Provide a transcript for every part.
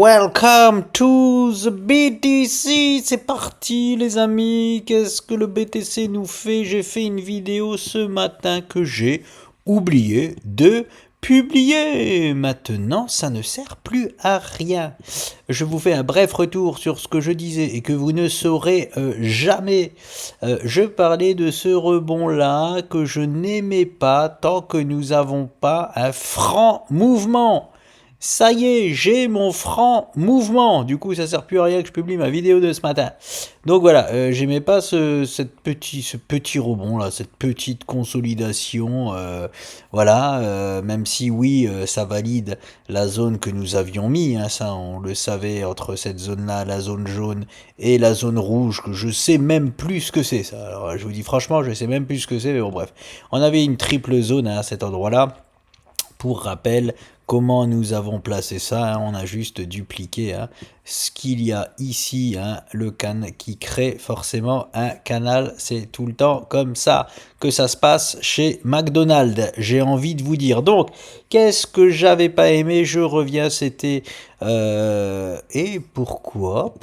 Welcome to the BTC, c'est parti les amis, qu'est-ce que le BTC nous fait? J'ai fait une vidéo ce matin que j'ai oublié de publier. Maintenant, ça ne sert plus à rien. Je vous fais un bref retour sur ce que je disais et que vous ne saurez jamais. Je parlais de ce rebond-là que je n'aimais pas tant que nous n'avons pas un franc mouvement. Ça y est, j'ai mon franc mouvement. Du coup, ça sert plus à rien que je publie ma vidéo de ce matin. Donc voilà, j'aimais pas ce petit rebond là, cette petite consolidation. Voilà, même si oui, ça valide la zone que nous avions mis. Hein, ça, on le savait entre cette zone-là, la zone jaune et la zone rouge, que je sais même plus ce que c'est. Ça, alors, je vous dis franchement, je sais même plus ce que c'est. Mais bon, bref, on avait une triple zone hein, à cet endroit-là. Pour rappel, comment nous avons placé ça, hein, on a juste dupliqué hein, ce qu'il y a ici, hein, le canal qui crée forcément un canal, c'est tout le temps comme ça que ça se passe chez McDonald's, j'ai envie de vous dire. Donc, qu'est-ce que j'avais pas aimé, je reviens, c'était... et pourquoi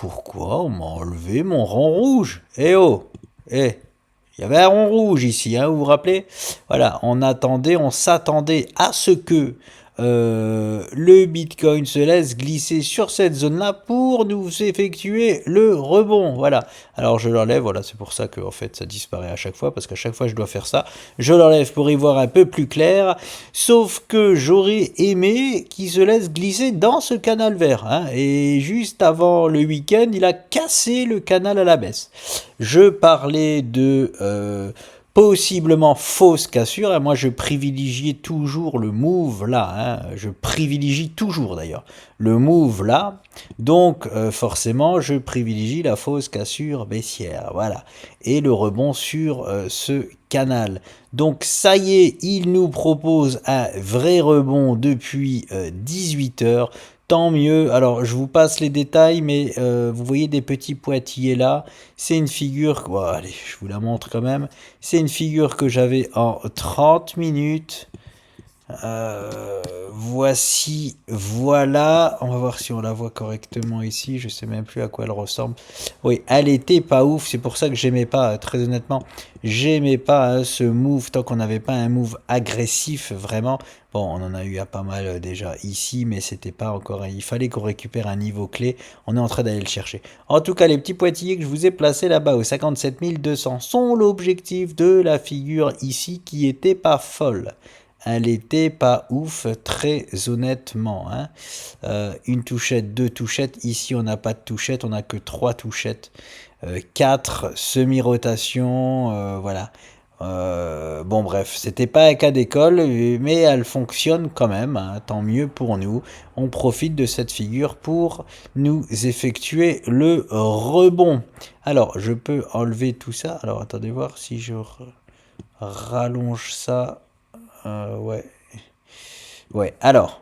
on m'a enlevé mon rang rouge? Eh oh, eh il y avait un rond rouge ici, hein, vous vous rappelez? Voilà, on s'attendait à ce que le Bitcoin se laisse glisser sur cette zone-là pour nous effectuer le rebond. Voilà. Alors je l'enlève, voilà, c'est pour ça que en fait ça disparaît à chaque fois, parce qu'à chaque fois je dois faire ça. Je l'enlève pour y voir un peu plus clair, sauf que j'aurais aimé qu'il se laisse glisser dans ce canal vert. Hein, et juste avant le week-end, il a cassé le canal à la baisse. Je parlais de possiblement fausse cassure, et moi je privilégiais toujours le move là, hein, je privilégie toujours d'ailleurs le move là, donc forcément je privilégie la fausse cassure baissière, voilà, et le rebond sur ce canal. Donc ça y est, il nous propose un vrai rebond depuis 18 heures. Tant mieux. Alors, je vous passe les détails, mais vous voyez des petits pointillés là. C'est une figure... Bon, allez, je vous la montre quand même. C'est une figure que j'avais en 30 minutes. Voici, voilà. On va voir si on la voit correctement ici. Je sais même plus à quoi elle ressemble. Oui, elle était pas ouf. C'est pour ça que j'aimais pas, très honnêtement. J'aimais pas hein, ce move tant qu'on n'avait pas un move agressif vraiment. Bon, on en a eu à pas mal déjà ici, mais c'était pas encore. Il fallait qu'on récupère un niveau clé. On est en train d'aller le chercher. En tout cas, les petits pointillés que je vous ai placés là-bas au 57 200 sont l'objectif de la figure ici qui était pas folle. Elle était pas ouf, très honnêtement. Hein. Une touchette, deux touchettes. Ici, on n'a pas de touchette, on n'a que trois touchettes. 4 semi-rotation, voilà. Bon bref, c'était pas un cas d'école, mais elle fonctionne quand même, hein, tant mieux pour nous. On profite de cette figure pour nous effectuer le rebond. Alors, je peux enlever tout ça. Alors, attendez voir si je rallonge ça. Ouais. Ouais, alors,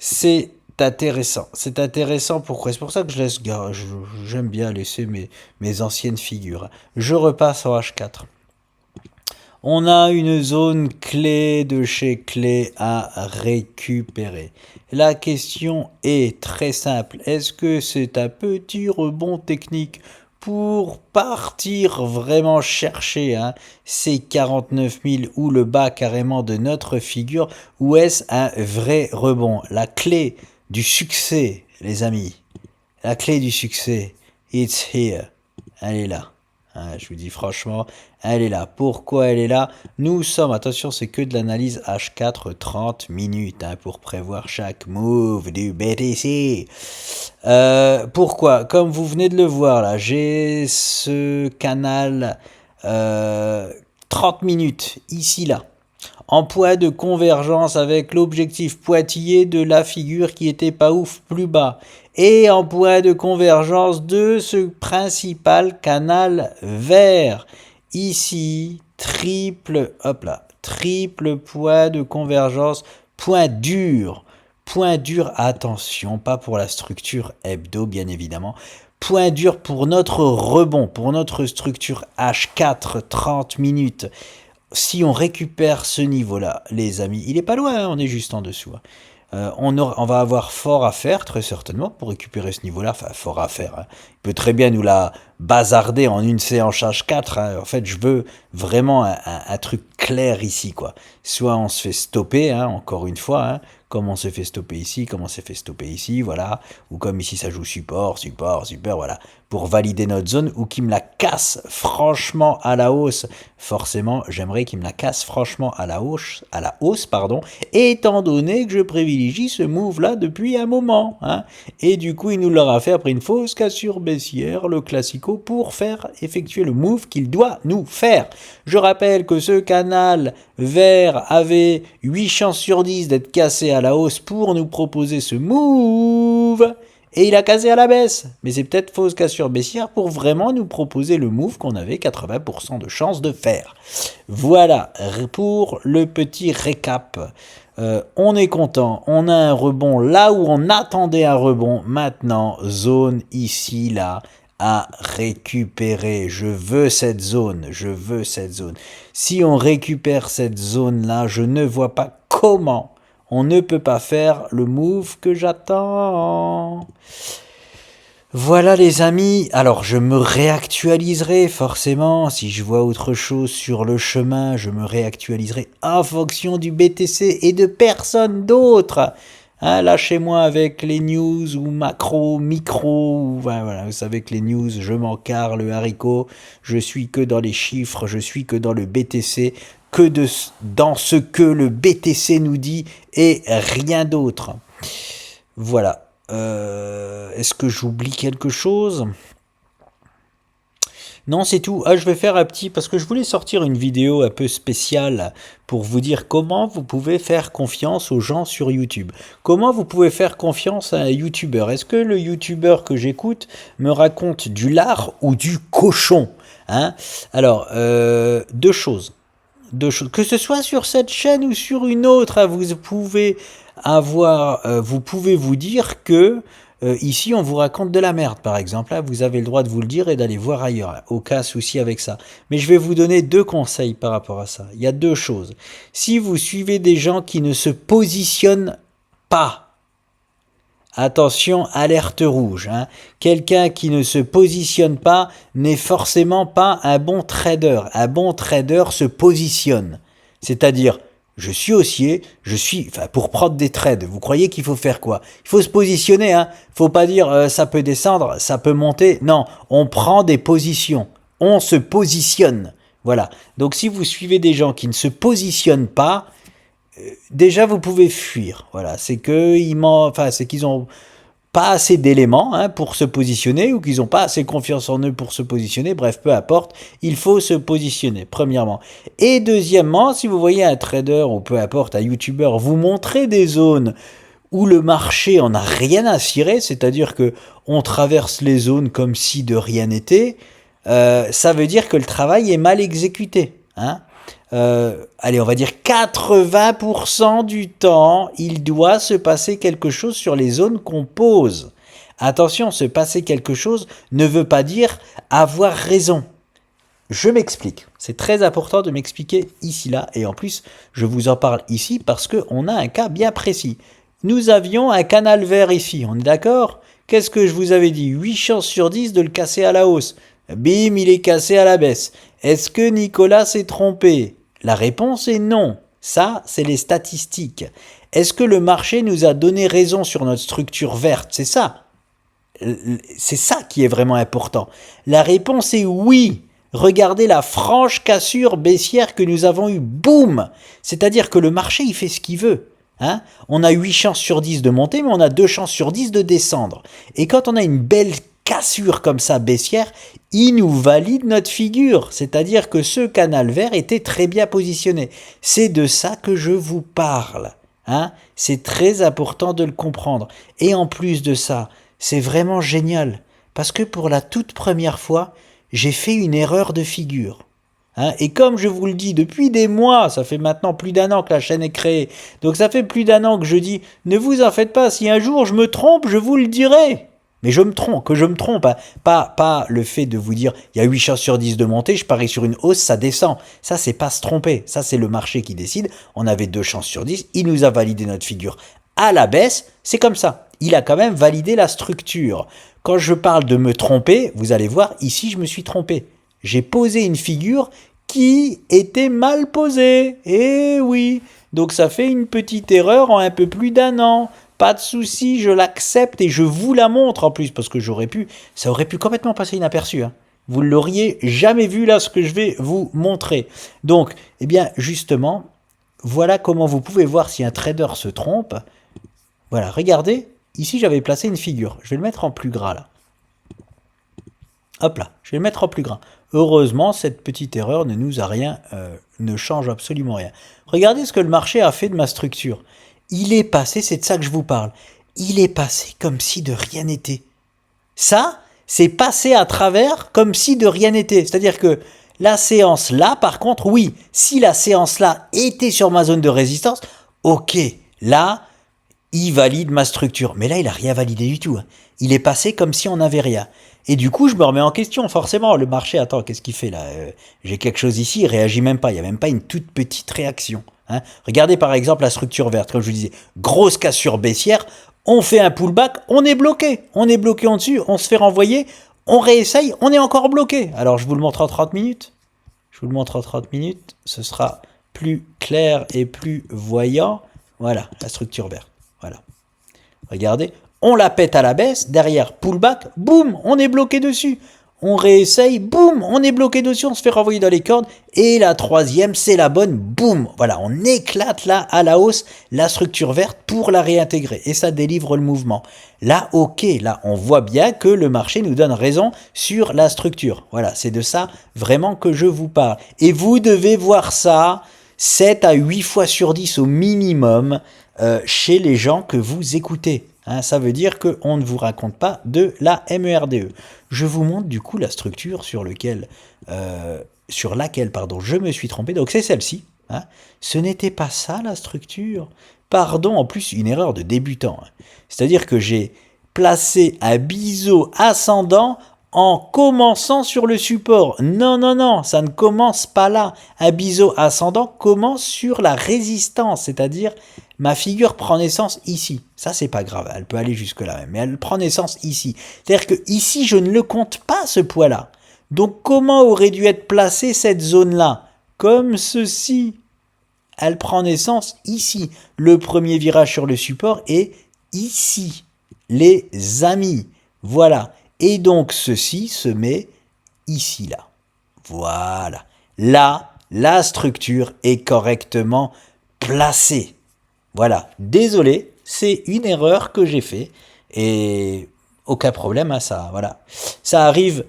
c'est intéressant. C'est intéressant, pourquoi? C'est pour ça que je laisse, j'aime bien laisser mes anciennes figures. Je repasse en H4. On a une zone clé de chez clé à récupérer. La question est très simple. Est-ce que c'est un petit rebond technique pour partir vraiment chercher hein, ces 49 000 ou le bas carrément de notre figure, ou est-ce un vrai rebond? La clé du succès, les amis, la clé du succès, it's here, elle est là. Hein, je vous dis franchement, elle est là. Pourquoi elle est là? Nous sommes, attention, c'est que de l'analyse H4 30 minutes hein, pour prévoir chaque move du BTC. Pourquoi? Comme vous venez de le voir là, j'ai ce canal 30 minutes ici là. En point de convergence avec l'objectif pointillé de la figure qui était pas ouf plus bas. Et en point de convergence de ce principal canal vert. Ici, triple, hop là, triple point de convergence, point dur. Point dur, attention, pas pour la structure hebdo bien évidemment. Point dur pour notre rebond, pour notre structure H4 30 minutes. Si on récupère ce niveau-là, les amis, il est pas loin, hein, on est juste en dessous. Hein. on va avoir fort à faire, très certainement, pour récupérer ce niveau-là. Enfin, fort à faire, hein. Il peut très bien nous la bazarder en une séance H4. Hein. En fait, je veux vraiment un truc clair ici, quoi. Soit on se fait stopper, hein, encore une fois, hein, comme on se fait stopper ici, comme on s'est fait stopper ici, voilà. Ou comme ici, ça joue support, voilà. Pour valider notre zone, ou qui me la casse franchement à la hausse. Forcément, j'aimerais qu'il me la casse franchement à la hausse, pardon, étant donné que je privilégie ce move-là depuis un moment. Hein. Et du coup, il nous l'aura fait après une fausse cassure baissière, le classico, pour faire effectuer le move qu'il doit nous faire. Je rappelle que ce canal vert avait 8 chances sur 10 d'être cassé à la hausse pour nous proposer ce move. Et il a cassé à la baisse. Mais c'est peut-être fausse cassure baissière pour vraiment nous proposer le move qu'on avait 80% de chance de faire. Voilà pour le petit récap. On est content, on a un rebond là où on attendait un rebond. Maintenant, zone ici, là, à récupérer. Je veux cette zone. Si on récupère cette zone-là, je ne vois pas comment on ne peut pas faire le move que j'attends. Voilà les amis, alors je me réactualiserai forcément, si je vois autre chose sur le chemin, je me réactualiserai en fonction du BTC et de personne d'autre. Hein, lâchez-moi avec les news ou macro, micro, ou, voilà, vous savez que les news, je m'en carre le haricot, je suis que dans les chiffres, je suis que dans le BTC, dans ce que le BTC nous dit et rien d'autre. Voilà. Est-ce que j'oublie quelque chose? Non, c'est tout. Ah, je vais faire un petit, parce que je voulais sortir une vidéo un peu spéciale pour vous dire comment vous pouvez faire confiance aux gens sur YouTube. Comment vous pouvez faire confiance à un YouTuber? Est-ce que le YouTuber que j'écoute me raconte du lard ou du cochon? Hein? Alors, deux choses. Que ce soit sur cette chaîne ou sur une autre, hein, vous pouvez vous dire que ici on vous raconte de la merde, par exemple. Là, vous avez le droit de vous le dire et d'aller voir ailleurs. Hein, aucun souci avec ça. Mais je vais vous donner deux conseils par rapport à ça. Il y a deux choses. Si vous suivez des gens qui ne se positionnent pas, attention, alerte rouge. Hein. Quelqu'un qui ne se positionne pas n'est forcément pas un bon trader. Un bon trader se positionne. C'est-à-dire, je suis haussier, pour prendre des trades, vous croyez qu'il faut faire quoi? Il faut se positionner, hein. Faut pas dire ça peut descendre, ça peut monter. Non, on prend des positions. On se positionne. Voilà. Donc si vous suivez des gens qui ne se positionnent pas, déjà vous pouvez fuir. Voilà, c'est qu'ils ont pas assez d'éléments hein, pour se positionner ou qu'ils n'ont pas assez confiance en eux pour se positionner. Bref, peu importe, il faut se positionner, premièrement. Et deuxièmement, si vous voyez un trader ou peu importe, un YouTuber vous montrer des zones où le marché en a rien à cirer, c'est-à-dire que on traverse les zones comme si de rien n'était, ça veut dire que le travail est mal exécuté. Hein. Allez, on va dire 80% du temps, il doit se passer quelque chose sur les zones qu'on pose. Attention, se passer quelque chose ne veut pas dire avoir raison. Je m'explique. C'est très important de m'expliquer ici, là. Et en plus, je vous en parle ici parce qu'on a un cas bien précis. Nous avions un canal vert ici, on est d'accord? Qu'est-ce que je vous avais dit? 8 chances sur 10 de le casser à la hausse. Bim, il est cassé à la baisse. Est-ce que Nicolas s'est trompé? La réponse est non. Ça, c'est les statistiques. Est-ce que le marché nous a donné raison sur notre structure verte? C'est ça. C'est ça qui est vraiment important. La réponse est oui. Regardez la franche cassure baissière que nous avons eue. Boum! C'est-à-dire que le marché, il fait ce qu'il veut. Hein? On a 8 chances sur 10 de monter, mais on a 2 chances sur 10 de descendre. Et quand on a une belle cassure comme ça baissière, il nous valide notre figure. C'est-à-dire que ce canal vert était très bien positionné. C'est de ça que je vous parle. Hein? C'est très important de le comprendre. Et en plus de ça, c'est vraiment génial. Parce que pour la toute première fois, j'ai fait une erreur de figure. Hein, et comme je vous le dis depuis des mois, ça fait maintenant plus d'1 an que la chaîne est créée, donc ça fait plus d'1 an que je dis, ne vous en faites pas, si un jour je me trompe, je vous le dirai. Mais je me trompe, hein. Pas le fait de vous dire, il y a 8 chances sur 10 de monter, je parie sur une hausse, ça descend. Ça, c'est pas se tromper, ça c'est le marché qui décide, on avait 2 chances sur 10, il nous a validé notre figure à la baisse, c'est comme ça. Il a quand même validé la structure. Quand je parle de me tromper, vous allez voir, ici je me suis trompé. J'ai posé une figure qui était mal posée. Eh oui, donc ça fait une petite erreur en un peu plus d'un an. Pas de souci, je l'accepte et je vous la montre en plus, parce que ça aurait pu complètement passer inaperçu. Hein. Vous ne l'auriez jamais vu là, ce que je vais vous montrer. Donc, eh bien, justement, voilà comment vous pouvez voir si un trader se trompe. Voilà, regardez, ici j'avais placé une figure. Je vais le mettre en plus gras là. Hop là, je vais le mettre en plus gras. Heureusement, cette petite erreur ne nous a rien, ne change absolument rien. Regardez ce que le marché a fait de ma structure. Il est passé, c'est de ça que je vous parle, il est passé comme si de rien n'était. Ça, c'est passé à travers comme si de rien n'était. C'est-à-dire que la séance là, par contre, oui, si la séance là était sur ma zone de résistance, ok, là, il valide ma structure. Mais là, il n'a rien validé du tout. Hein. Il est passé comme si on n'avait rien. Et du coup, je me remets en question, forcément. Le marché, attends, qu'est-ce qu'il fait là j'ai quelque chose ici, il réagit même pas. Il n'y a même pas une toute petite réaction. Hein. Regardez par exemple la structure verte. Comme je vous disais, grosse cassure baissière. On fait un pullback, on est bloqué. On est bloqué en dessus, on se fait renvoyer. On réessaye, on est encore bloqué. Alors, je vous le montre en 30 minutes. Je vous le montre en 30 minutes. Ce sera plus clair et plus voyant. Voilà, la structure verte. Voilà. Regardez, on la pète à la baisse, derrière pullback, boum, on est bloqué dessus. On réessaye, boum, on est bloqué dessus, on se fait renvoyer dans les cordes. Et la troisième, c'est la bonne, boum. Voilà, on éclate là à la hausse la structure verte pour la réintégrer. Et ça délivre le mouvement. Là, ok, là, on voit bien que le marché nous donne raison sur la structure. Voilà, c'est de ça vraiment que je vous parle. Et vous devez voir ça 7 à 8 fois sur 10 au minimum chez les gens que vous écoutez. Hein, ça veut dire qu'on ne vous raconte pas de la MERDE. Je vous montre du coup la structure sur laquelle je me suis trompé. Donc c'est celle-ci. Hein. Ce n'était pas ça la structure. Pardon, en plus une erreur de débutant. Hein. C'est-à-dire que j'ai placé un biseau ascendant en commençant sur le support. Non, non, non, ça ne commence pas là. Un biseau ascendant commence sur la résistance, c'est-à-dire ma figure prend naissance ici. Ça, c'est pas grave, elle peut aller jusque-là même, mais elle prend naissance ici. C'est-à-dire que ici, je ne le compte pas, ce poids-là. Donc, comment aurait dû être placée cette zone-là? Comme ceci. Elle prend naissance ici. Le premier virage sur le support est ici. Les amis, voilà. Et donc, ceci se met ici, là. Voilà. Là, la structure est correctement placée. Voilà. Désolé, c'est une erreur que j'ai fait. Et aucun problème à ça. Voilà. Ça arrive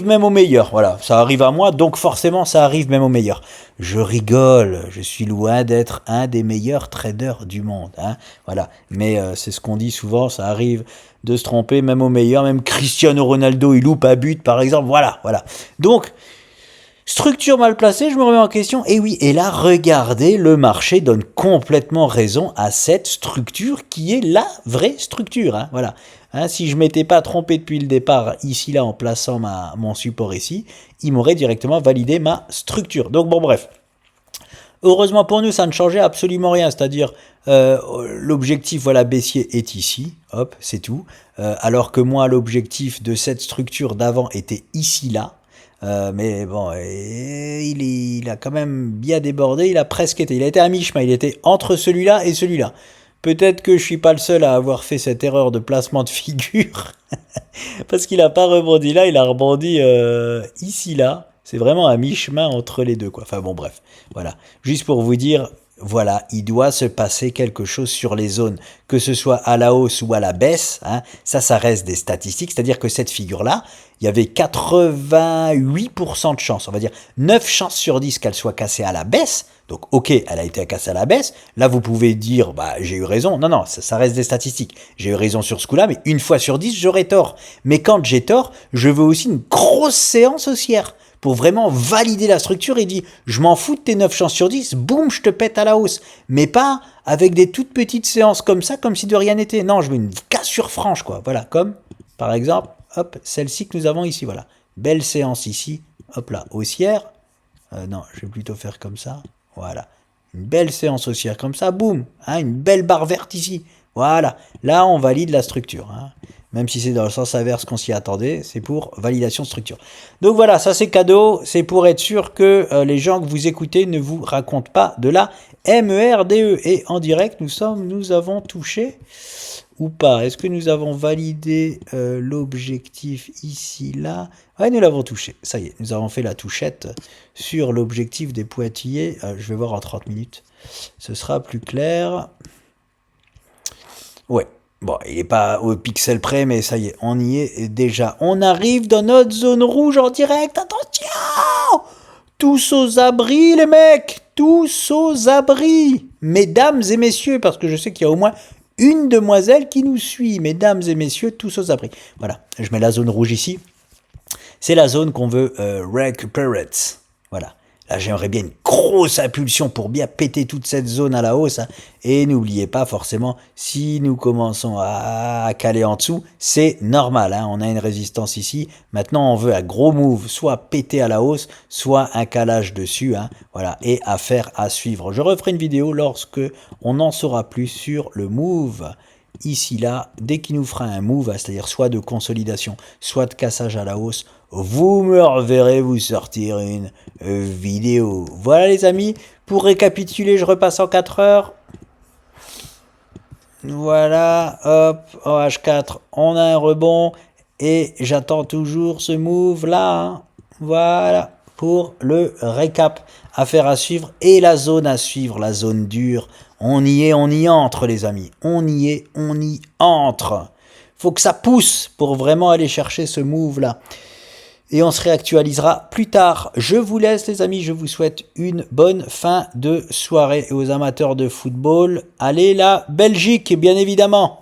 même au meilleur. Voilà. Ça arrive à moi, donc forcément, ça arrive même au meilleur. Je rigole. Je suis loin d'être un des meilleurs traders du monde. Hein. Voilà. Mais c'est ce qu'on dit souvent. Ça arrive de se tromper même au meilleur. Même Cristiano Ronaldo, il loupe un but, par exemple. Voilà. Voilà. Donc, structure mal placée, je me remets en question. Et oui, et là, regardez, le marché donne complètement raison à cette structure qui est la vraie structure. Hein, voilà. Hein, si je ne m'étais pas trompé depuis le départ, ici, là, en plaçant mon support ici, il m'aurait directement validé ma structure. Donc, bon, bref. Heureusement pour nous, ça ne changeait absolument rien. C'est-à-dire, l'objectif, voilà, baissier est ici. Hop, c'est tout. Alors que moi, l'objectif de cette structure d'avant était ici, là. Mais bon, il a quand même bien débordé, il a presque été, il a été à mi-chemin, il était entre celui-là et celui-là. Peut-être que je suis pas le seul à avoir fait cette erreur de placement de figure, parce qu'il n'a pas rebondi là, il a rebondi ici, là. C'est vraiment à mi-chemin entre les deux, quoi. Enfin bon, bref, voilà. Juste pour vous dire, voilà, il doit se passer quelque chose sur les zones, que ce soit à la hausse ou à la baisse. Hein, ça reste des statistiques, c'est-à-dire que cette figure-là, il y avait 88% de chances, on va dire 9 chances sur 10 qu'elle soit cassée à la baisse. Donc ok, elle a été cassée à la baisse. Là, vous pouvez dire, bah j'ai eu raison. Non, non, ça reste des statistiques. J'ai eu raison sur ce coup-là, mais une fois sur 10, j'aurais tort. Mais quand j'ai tort, je veux aussi une grosse séance haussière pour vraiment valider la structure et dire, je m'en fous de tes 9 chances sur 10, boum, je te pète à la hausse. Mais pas avec des toutes petites séances comme ça, comme si de rien n'était. Non, je veux une cassure franche, quoi. Voilà, comme, par exemple, hop, celle-ci que nous avons ici, voilà. Belle séance ici, hop là, haussière. Non, je vais plutôt faire comme ça, voilà. Une belle séance haussière comme ça, boum, hein, une belle barre verte ici. Voilà, là on valide la structure. Hein. Même si c'est dans le sens inverse qu'on s'y attendait, c'est pour validation de structure. Donc voilà, ça c'est cadeau, c'est pour être sûr que les gens que vous écoutez ne vous racontent pas de la MERDE. Et en direct, nous avons touché ou pas? Est-ce que nous avons validé l'objectif ici, là? Ouais, nous l'avons touché, ça y est, nous avons fait la touchette sur l'objectif des pointillés. Je vais voir en 30 minutes, ce sera plus clair. Ouais, bon, il n'est pas au pixel près, mais ça y est, on y est déjà. On arrive dans notre zone rouge en direct, attention! Tous aux abris, les mecs! Tous aux abris! Mesdames et messieurs, parce que je sais qu'il y a au moins une demoiselle qui nous suit. Mesdames et messieurs, tous aux abris. Voilà, je mets la zone rouge ici. C'est la zone qu'on veut recuperate. Voilà. Là, j'aimerais bien une grosse impulsion pour bien péter toute cette zone à la hausse. Hein. Et n'oubliez pas, forcément, si nous commençons à caler en dessous, c'est normal. Hein. On a une résistance ici. Maintenant, on veut un gros move, soit péter à la hausse, soit un calage dessus. Hein. Voilà. Et affaire à suivre. Je referai une vidéo lorsque on en saura plus sur le move. Ici, là, dès qu'il nous fera un move, c'est-à-dire soit de consolidation, soit de cassage à la hausse, vous me reverrez vous sortir une vidéo. Voilà les amis, pour récapituler, je repasse en 4 heures. Voilà, hop, en H4, on a un rebond, et j'attends toujours ce move là. Hein. Voilà, pour le récap, affaire à suivre, et la zone à suivre, la zone dure. On y est, on y entre les amis. On y est, on y entre. Faut que ça pousse pour vraiment aller chercher ce move là. Et on se réactualisera plus tard. Je vous laisse les amis, je vous souhaite une bonne fin de soirée. Et aux amateurs de football, allez la Belgique bien évidemment.